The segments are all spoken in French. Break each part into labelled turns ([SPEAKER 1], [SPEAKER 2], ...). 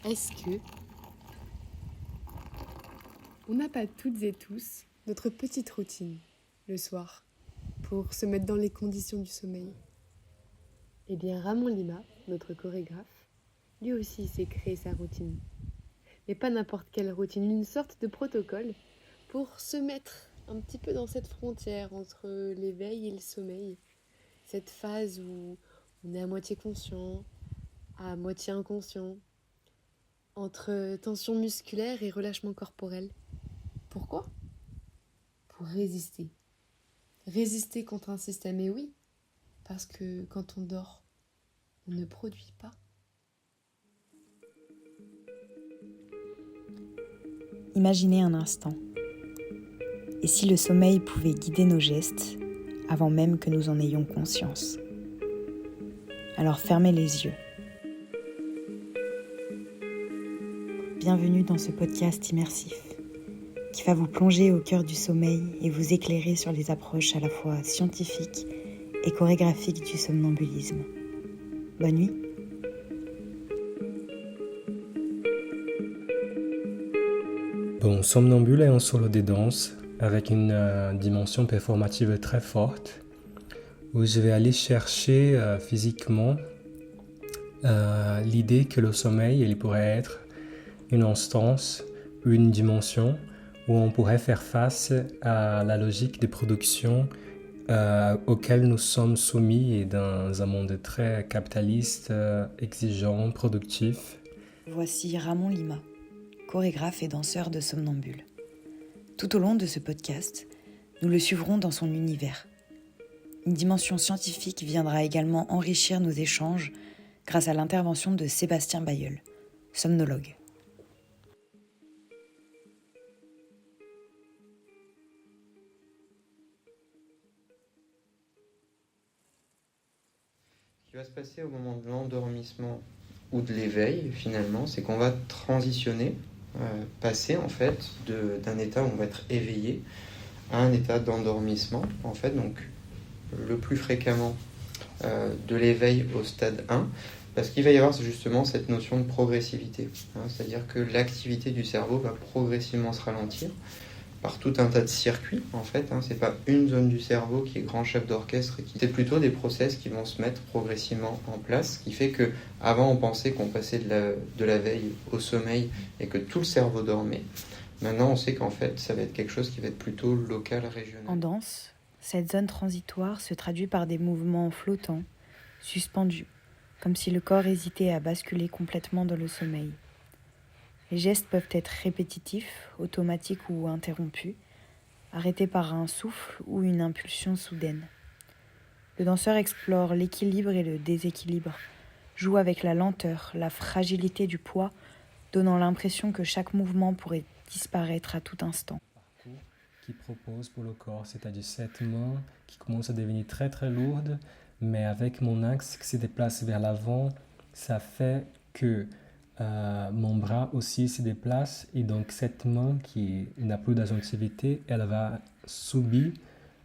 [SPEAKER 1] Est-ce que on n'a pas toutes et tous notre petite routine le soir pour se mettre dans les conditions du sommeil? Eh bien, Ramon Lima, notre chorégraphe, lui aussi s'est créé sa routine. Mais pas n'importe quelle routine, une sorte de protocole pour se mettre un petit peu dans cette frontière entre l'éveil et le sommeil. Cette phase où on est à moitié conscient, à moitié inconscient, entre tension musculaire et relâchement corporel. Pourquoi? Pour résister. Résister contre un système, et oui, parce que quand on dort, on ne produit pas.
[SPEAKER 2] Imaginez un instant. Et si le sommeil pouvait guider nos gestes avant même que nous en ayons conscience? Alors fermez les yeux. Bienvenue dans ce podcast immersif qui va vous plonger au cœur du sommeil et vous éclairer sur les approches à la fois scientifiques et chorégraphiques du somnambulisme. Bonne nuit.
[SPEAKER 3] Bon, Somnambule est un solo de danse avec une dimension performative très forte où je vais aller chercher physiquement l'idée que le sommeil il pourrait être une instance, une dimension où on pourrait faire face à la logique de production auquel nous sommes soumis et dans un monde très capitaliste, exigeant, productif.
[SPEAKER 2] Voici Ramon Lima, chorégraphe et danseur de somnambule. Tout au long de ce podcast, nous le suivrons dans son univers. Une dimension scientifique viendra également enrichir nos échanges grâce à l'intervention de Sébastien Bailleul, somnologue.
[SPEAKER 4] Ce qui va se passer au moment de l'endormissement ou de l'éveil, finalement, c'est qu'on va transitionner, passer en fait d'un état où on va être éveillé à un état d'endormissement, en fait, donc le plus fréquemment de l'éveil au stade 1, parce qu'il va y avoir justement cette notion de progressivité, c'est-à-dire que l'activité du cerveau va progressivement se ralentir par tout un tas de circuits, en fait. C'est pas une zone du cerveau qui est grand chef d'orchestre, c'est plutôt des process qui vont se mettre progressivement en place, ce qui fait que avant on pensait qu'on passait de la veille au sommeil et que tout le cerveau dormait. Maintenant on sait qu'en fait ça va être quelque chose qui va être plutôt local, régional.
[SPEAKER 2] En danse, cette zone transitoire se traduit par des mouvements flottants, suspendus, comme si le corps hésitait à basculer complètement dans le sommeil. Les gestes peuvent être répétitifs, automatiques ou interrompus, arrêtés par un souffle ou une impulsion soudaine. Le danseur explore l'équilibre et le déséquilibre, joue avec la lenteur, la fragilité du poids, donnant l'impression que chaque mouvement pourrait disparaître à tout instant.
[SPEAKER 3] Parcours qui propose pour le corps, c'est-à-dire cette main qui commence à devenir très très lourde, mais avec mon axe qui se déplace vers l'avant, ça fait que mon bras aussi se déplace et donc cette main qui n'a plus d'agentivité, elle va subir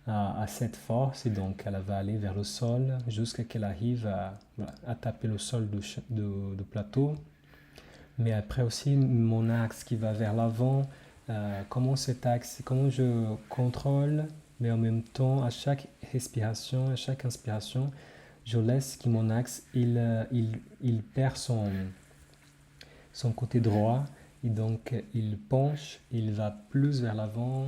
[SPEAKER 3] à cette force et donc elle va aller vers le sol jusqu'à qu'elle arrive à taper le sol du plateau. Mais après aussi mon axe qui va vers l'avant, comment cet axe, comment je contrôle, mais en même temps à chaque respiration, à chaque inspiration, je laisse que mon axe il perd son côté droit et donc il penche, il va plus vers l'avant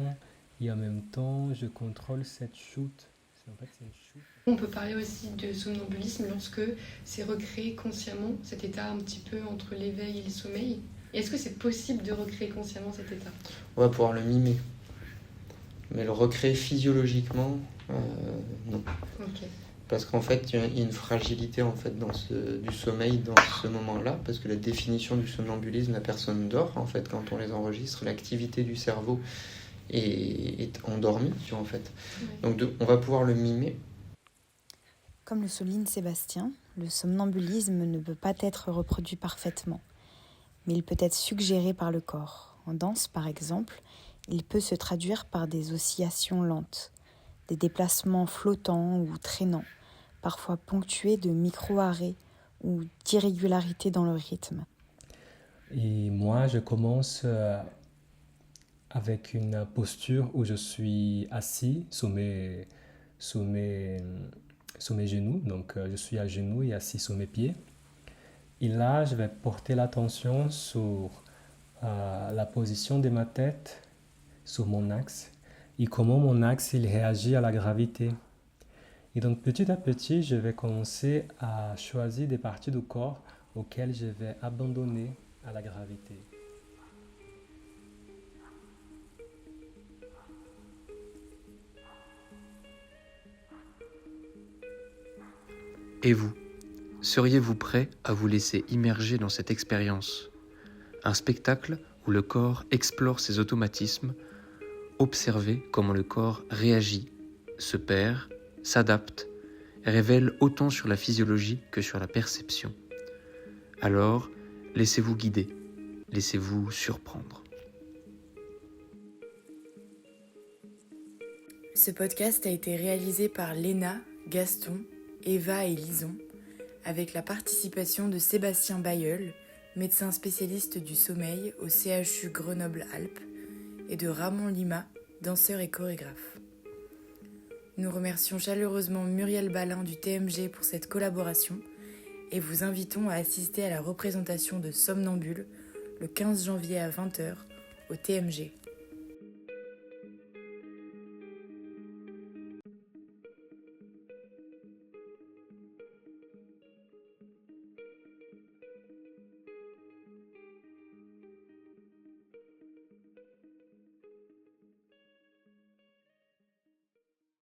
[SPEAKER 3] et en même temps je contrôle cette chute. En fait, c'est une chute.
[SPEAKER 1] On peut parler aussi de somnambulisme lorsque c'est recréé consciemment, cet état un petit peu entre l'éveil et le sommeil. Et est-ce que c'est possible de recréer consciemment cet état?
[SPEAKER 4] On va pouvoir le mimer, mais le recréer physiologiquement, non.
[SPEAKER 1] Ok.
[SPEAKER 4] Parce qu'en fait, il y a une fragilité en fait, du sommeil dans ce moment-là, parce que la définition du somnambulisme, la personne dort, en fait, quand on les enregistre, l'activité du cerveau est endormie, en fait. Ouais. Donc on va pouvoir le mimer.
[SPEAKER 2] Comme le souligne Sébastien, le somnambulisme ne peut pas être reproduit parfaitement, mais il peut être suggéré par le corps. En danse, par exemple, il peut se traduire par des oscillations lentes, des déplacements flottants ou traînants, parfois ponctués de micro-arrêts ou d'irrégularités dans le rythme.
[SPEAKER 3] Et moi, je commence avec une posture où je suis assis sous mes, sous mes genoux. Donc, je suis à genoux et assis sous mes pieds. Et là, je vais porter l'attention sur la position de ma tête, sur mon axe, et comment mon axe il réagit à la gravité. Et donc, petit à petit, je vais commencer à choisir des parties du corps auxquelles je vais abandonner à la gravité.
[SPEAKER 5] Et vous, seriez-vous prêt à vous laisser immerger dans cette expérience? Un spectacle où le corps explore ses automatismes, observer comment le corps réagit, se perd, s'adapte, révèle autant sur la physiologie que sur la perception. Alors, laissez-vous guider, laissez-vous surprendre.
[SPEAKER 2] Ce podcast a été réalisé par Léna, Gaston, Eva et Lison, avec la participation de Sébastien Bailleul, médecin spécialiste du sommeil au CHU Grenoble-Alpes, et de Ramon Lima, danseur et chorégraphe. Nous remercions chaleureusement Muriel Balin du TMG pour cette collaboration et vous invitons à assister à la représentation de Somnambule le 15 janvier à 20h au TMG.